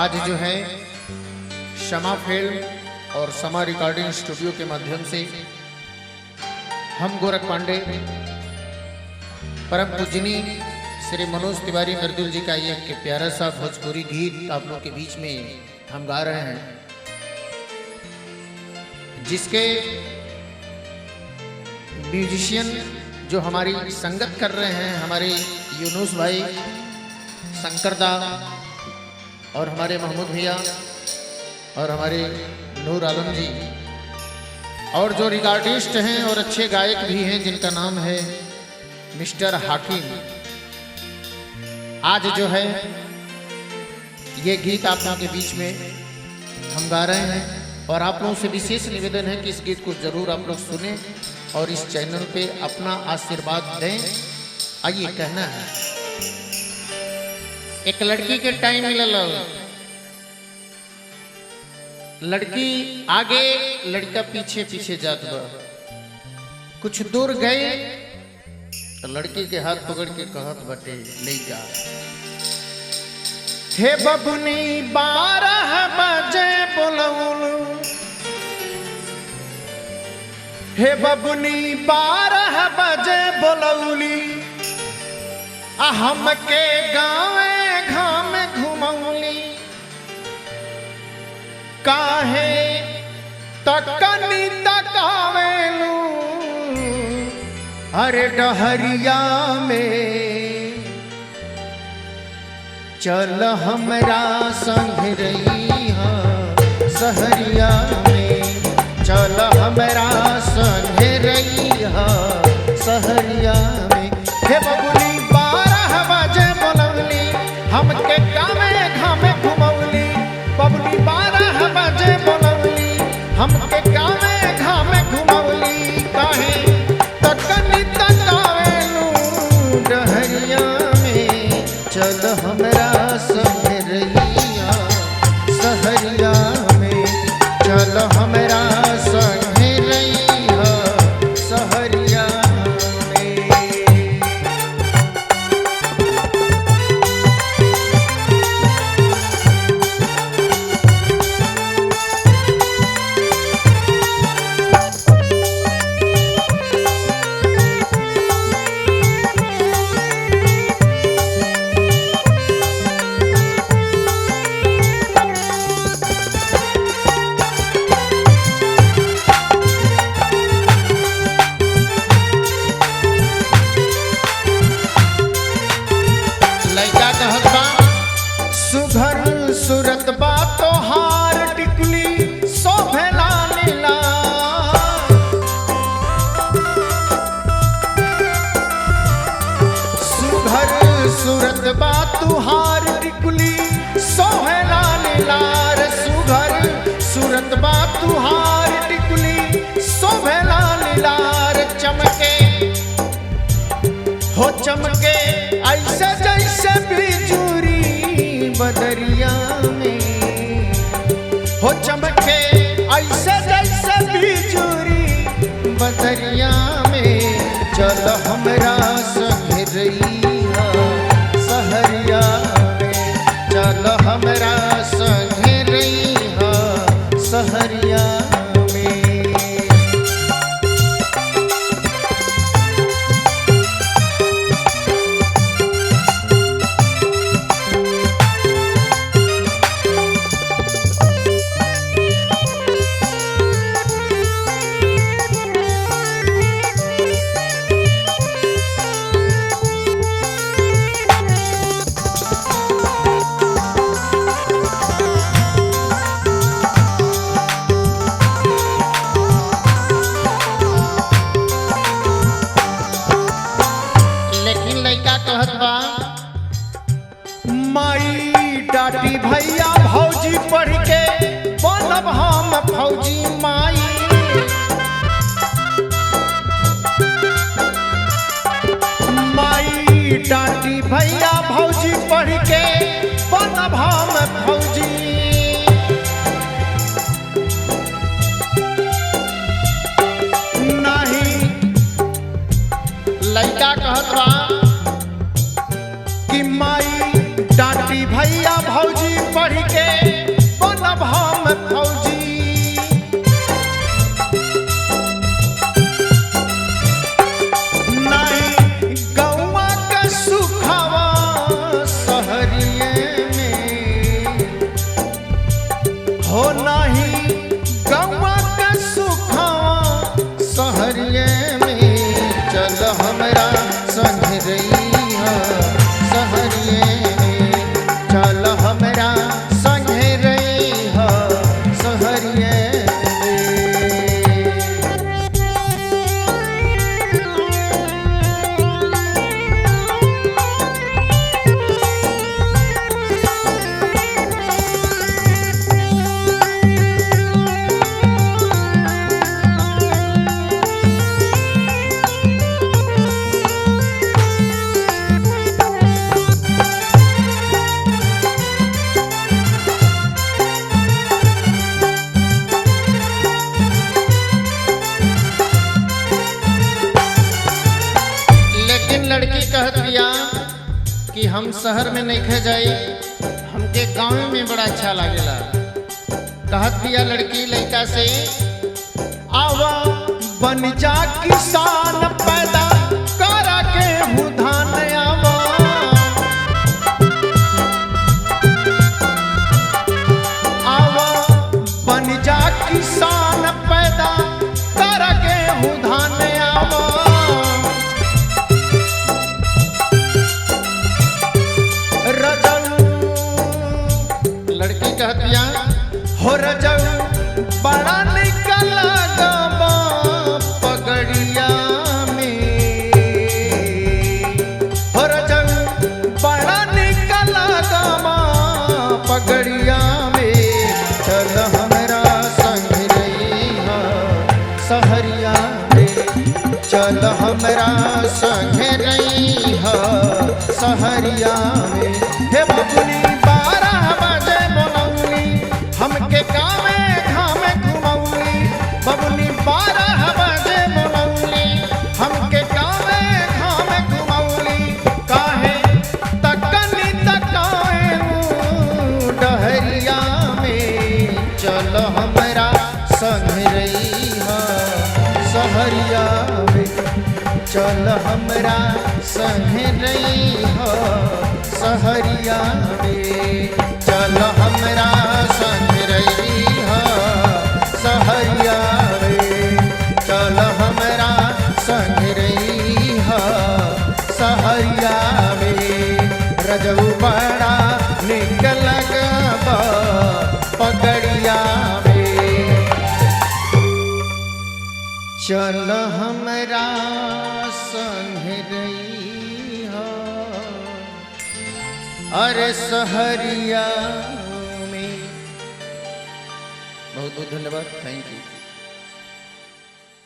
आज जो है शमा फिल्म और समा रिकॉर्डिंग स्टूडियो के माध्यम से हम गोरख पांडे परम पूजनी श्री मनोज तिवारी नरदुल जी का एक प्यारा सा भोजपुरी गीत आप लोगों के बीच में हम गा रहे हैं, जिसके म्यूजिशियन जो हमारी संगत कर रहे हैं हमारे यूनुस भाई, शंकर दा और हमारे महमूद भैया और हमारे नूर आलम जी, और जो रिकॉर्डिस्ट हैं और अच्छे गायक भी हैं जिनका नाम है मिस्टर हाकिम। आज जो है ये गीत आप लोगों के बीच में हम गा रहे हैं और आप लोगों से विशेष निवेदन है कि इस गीत को जरूर आप लोग सुने और इस चैनल पे अपना आशीर्वाद दें। आइए कहना है, एक लड़की के टाइम मिलल, लड़की आगे लड़का पीछे पीछे जात बा। कुछ दूर गए तो लड़की के हाथ पकड़ के कहत बटे लइका, हे बबुनी 12 बजे बोलौलू, हे बबुनी 12 बजे बोलौली, हमके गाँवे घाम घुमौली, काहे तकनी तकावेलू अरे डहरिया में, चल हमरा संग रहिया सहरिया में, चल हमरा संग रहिया सहरिया में। हे बबुनी 12 बजे बोलौली, हमके गावे घामे घुमौली, बबुनी 12 बजे बोलौली, हमके गावे घामे घुमौली, काहे तकनी तकावेलू डहरिया में, चल हमरा संग रहिया सहरिया में, चल हमरा संग रहिया सहरिया में। सुघर सूरत बा तोहार टिकुली शोभेला नीला, सुघर सूरत बा तुहार टिकुली शोभेला नीला, सुघर सूरत बा तुहार टिकुली शोभेला नीला, चमके हो चमके ऐसे जैसे बिजुरी बदरिया में, हो चमके ऐसे जैसे बिजुरी बदरिया में, चल हमरा संग रहिया सहरिया में, चल हमरा संग रहिया सहरिया में। माई डाटी भैया भौजी पढ़ के बनब हम फौजी, माई माई डाटी भैया भौजी पढ़ के बनब हम फौजी, नहीं लइका कहत बा कि माई डाटी भैया भौजी पढ़ के बनब हम फौजी। नहीं गौवा का सुखावा शहरिये में हो, नहीं गौवा का सुखावा शहरिये में। चल हमरा संग रही शहरिये में, चल हमरा संग रही शहरिये लड़की कहत बिया कि हम शहर में नहीं खे जाई, हमके गांव में बड़ा अच्छा लागेला। कहत बिया लड़की लड़का से, आवा बन जा किसान पैदा करा के धान आवा। आवा बन जा किसान पैदा करा के धान आवा। लड़की कहतिया हो रजऊ बड़ा निकल गवा पगड़िया में। हो रजऊ बड़ा निकल गवा पगड़िया में। चल हमरा संग रही शहरिया में, चल हमरा संग रही शहरिया में। हे बबुनी 12 बजे बोलौली हमके कामे घामे घुमौली। बबुनी 12 बजे बोलौली हमके कामे घामे घुमौली। काहे तकनी तकाएनु डहरिया में। चल हमरा संग रही शहरिया में, चल हमरा संग रही शहरिया में। चल हमरा संग रही शहरिया में, चल हमरा संग रही शहरिया में। रजऊ बड़ा निकल गवा पगड़िया में। चल हमरा संग रही अरे शहरिया में। बहुत बहुत धन्यवाद, थैंक यू।